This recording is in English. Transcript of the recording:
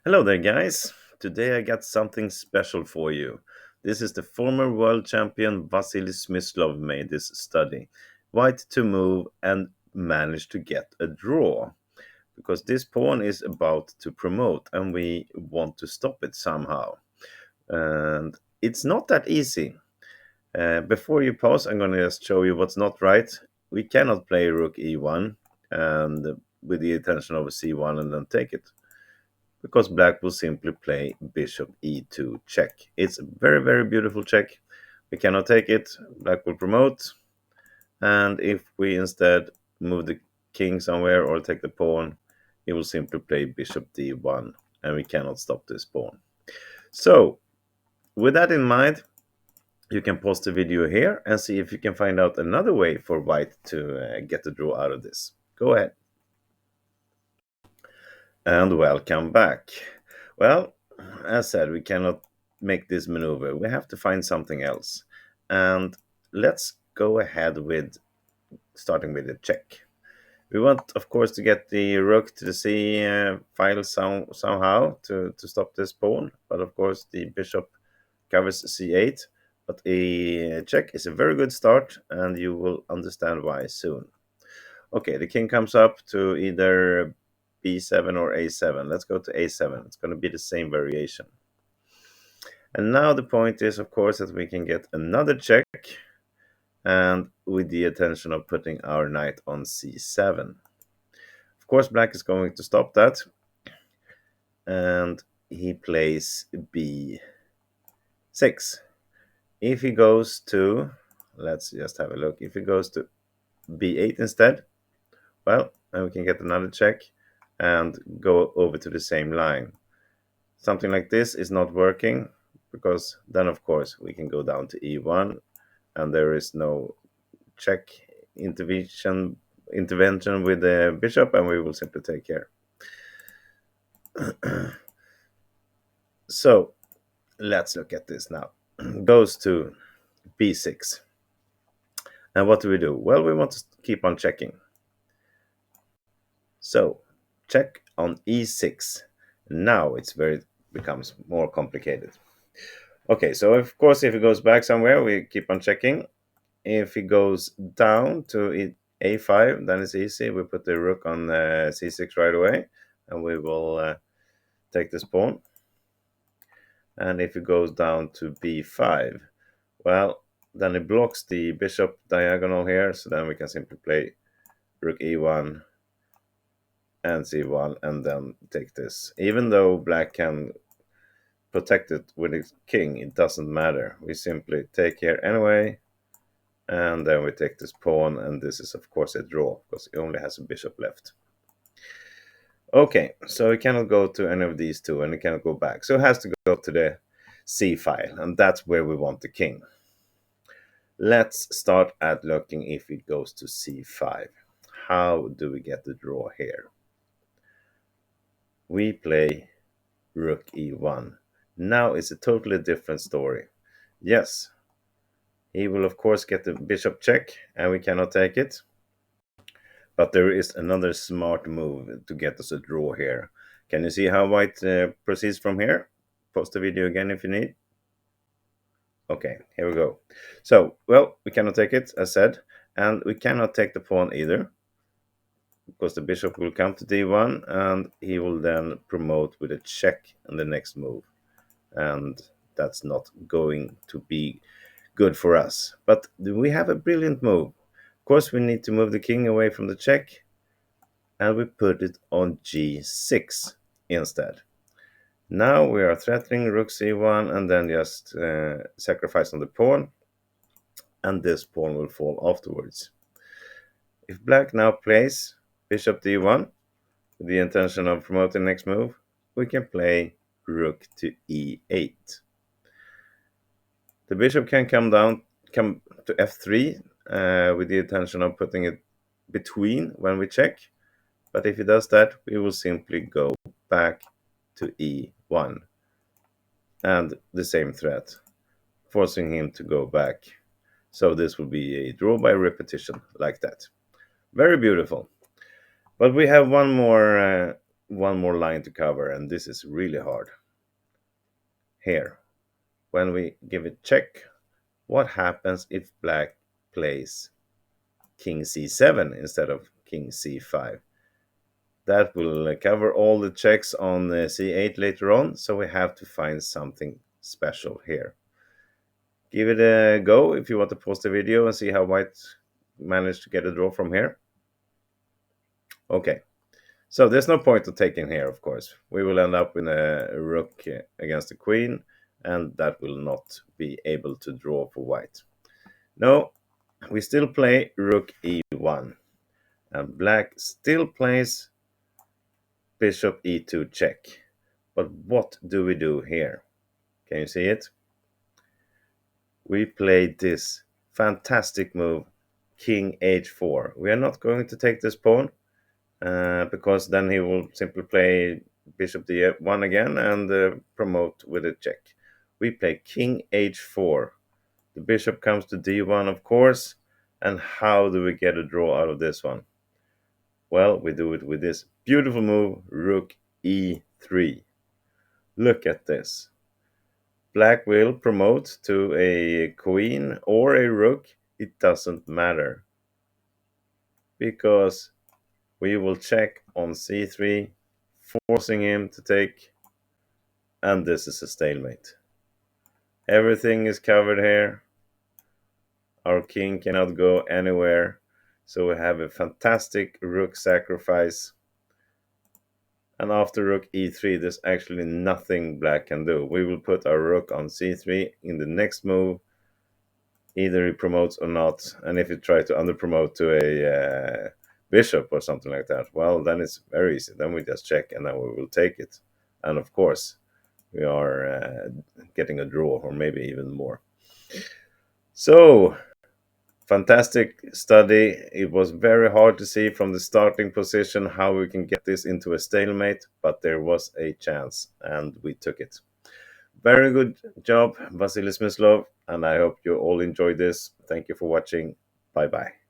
Hello there, guys. Today I got something special for you. This is the former world champion Vasily Smyslov made this study. White to move and manage to get a draw. Because this pawn is about to promote and we want to stop it somehow. And it's not that easy. Before you pause, I'm going to just show you what's not right. We cannot play rook e1 and with the intention of a c1 and then take it because black will simply play bishop e2 check. It's a very, very beautiful check. We cannot take it. Black will promote. And if we instead move the king somewhere or take the pawn, it will simply play bishop d1. And we cannot stop this pawn. So, with that in mind, you can pause the video here and see if you can find out another way for white to get the draw out of this. Go ahead. And welcome back. Well, as said, we cannot make this maneuver. We have to find something else. And let's go ahead with starting with a check. We want, of course, to get the rook to the c file somehow to stop this pawn. But of course, the bishop covers c8. But a check is a very good start, and you will understand why soon. Okay, the king comes up to either b7 or a7. Let's go to a7. It's going to be the same variation. And now the point is, of course, that we can get another check, and with the intention of putting our knight on c7. Of course, black is going to stop that, and he plays b6. If he goes to, let's just have a look. If he goes to b8 instead, well, then we can get another check and go over to the same line. Something like this is not working because then, of course, we can go down to e1 and there is no check intervention with the bishop, and we will simply take care. So let's look at this now. Goes to b6. And what do we do? Well, we want to keep on checking. So check on e6. Now becomes more complicated. Okay, so of course, if it goes back somewhere, we keep on checking. If it goes down to a5, then it's easy. We put the rook on c6 right away, and we will take this pawn. And if it goes down to b5, well, then it blocks the bishop diagonal here, so then we can simply play rook e1 and c1 and then take this. Even though black can protect it with his king, it doesn't matter. We simply take here anyway, and then we take this pawn, and this is of course a draw because he only has a bishop left. Okay, so he cannot go to any of these two, and he cannot go back, so it has to go to the c file, and that's where we want the king. Let's start at looking if it goes to c5. How do we get the draw here? We play rook e1. Now it's a totally different story. Yes, he will of course get the bishop check, and we cannot take it. But there is another smart move to get us a draw here. Can you see how white proceeds from here? Pause the video again if you need. Okay, here we go. So, well, we cannot take it, as said, and we cannot take the pawn either, because the bishop will come to d1, and he will then promote with a check in the next move. And that's not going to be good for us. But we have a brilliant move. Of course, we need to move the king away from the check, and we put it on g6 instead. Now we are threatening rook c1 and then just sacrifice on the pawn, and this pawn will fall afterwards. If black now plays bishop d1 with the intention of promoting the next move, we can play rook to e8. The bishop can come to f3 with the intention of putting it between when we check. But if he does that, we will simply go back to e1 and the same threat, forcing him to go back. So this will be a draw by repetition like that. Very beautiful. But we have one more one more line to cover, and this is really hard. Here, when we give it check, what happens if black plays king c7 instead of king c5? That will cover all the checks on c8 later on, so we have to find something special here. Give it a go if you want to pause the video and see how white managed to get a draw from here. Okay, so there's no point to taking here, of course. We will end up in a rook against the queen, and that will not be able to draw for white. No, we still play rook e1, and black still plays bishop e2 check. But what do we do here? Can you see it? We played this fantastic move, king h4. We are not going to take this pawn, because then he will simply play bishop d1 again and promote with a check. We play king h4. The bishop comes to d1, of course. And how do we get a draw out of this one? Well, we do it with this beautiful move, rook e3. Look at this. Black will promote to a queen or a rook. It doesn't matter, because we will check on c3, forcing him to take, and this is a stalemate. Everything is covered here. Our king cannot go anywhere, so we have a fantastic rook sacrifice. And after rook e3, there's actually nothing black can do. We will put our rook on c3 in the next move. Either he promotes or not, and if he tries to under-promote to a bishop or something like that, well, then it's very easy. Then we just check, and then we will take it. And of course, we are getting a draw, or maybe even more. So, fantastic study. It was very hard to see from the starting position how we can get this into a stalemate, but there was a chance, and we took it. Very good job, Vasily Smyslov, and I hope you all enjoyed this. Thank you for watching. Bye-bye.